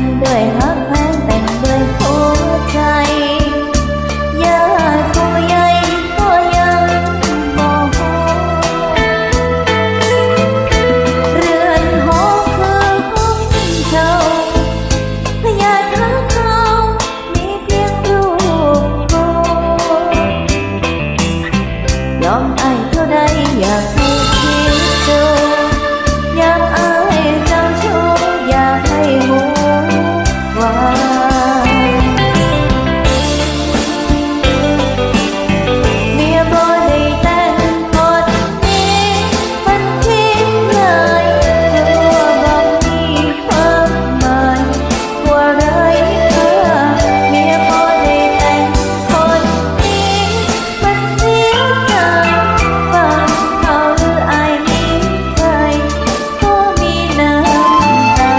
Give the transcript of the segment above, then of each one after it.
งด้วยฮักแพงแต่งด้วยหัวใจญาติผู้ใหญ่ก็ยังบอกเรือนหอคือห้องเช่าพยาทางเขามีเพียงรูปโบยอมไอ้เท่าใดอยากให้คิดดูอยากอายเจ้าชู้อยากให้หูว่าเมียบ่ได้แต่งคนนี้มันทิ้งเลยกลัวบ่มีความหมายว่าไรค่าเมียบ่ได้แต่งคนนี้มันเสียใจฟังเขาหรืออายมีใครก็มีน้ำตา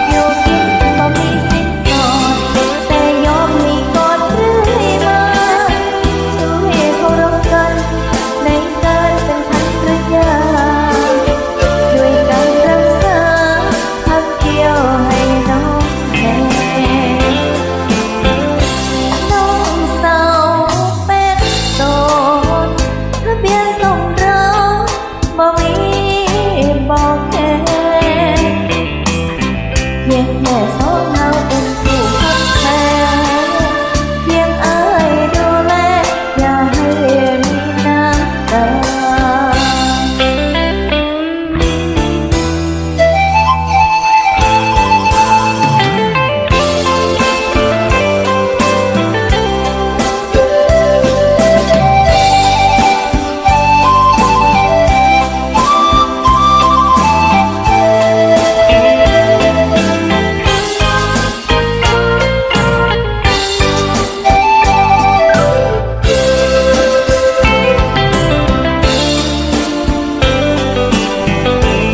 อยู่กินบ่มีสิทธิ์สอนแต่ยอมให้กอดเรื่อยมาช่วยเคารพกันในการเป็นภรรยาด้วยการรักษาพักเดียวให้น้องแน่น้องสาวเป็นโสดทะเบียนสมรสบ่มีบอกแค่เพียงแค่สองเราเป็นผู้พักแท้เพียงอายดูแลอย่าให้มีน้ำตา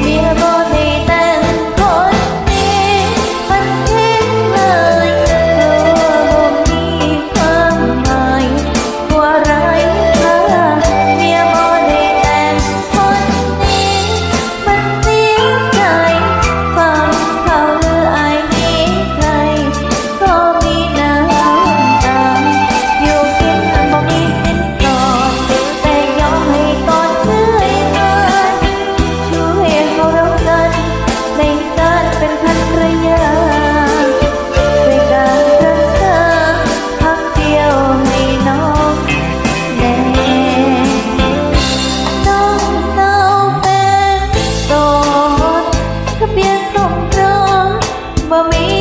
เมียบ่ได้แต่งคนนี้มันทิ้งเลยกลัวบ่มีความหมายว่าไรค่าเมียบ่ได้แต่งคนนี้มันเสียใจฟังเขาหรืออายมีใครก็มีน้ำตาอยู่กินบ่มีสิทธิ์ก่อนแต่ยอมให้กอดเรื่อยมาช่วยเคารพกันในการเป็นภรรยาด้วยการรักษาพักเดียวให้น้องแน่น้องสาวเป็นโสดทะเบียนสมรสบ่มี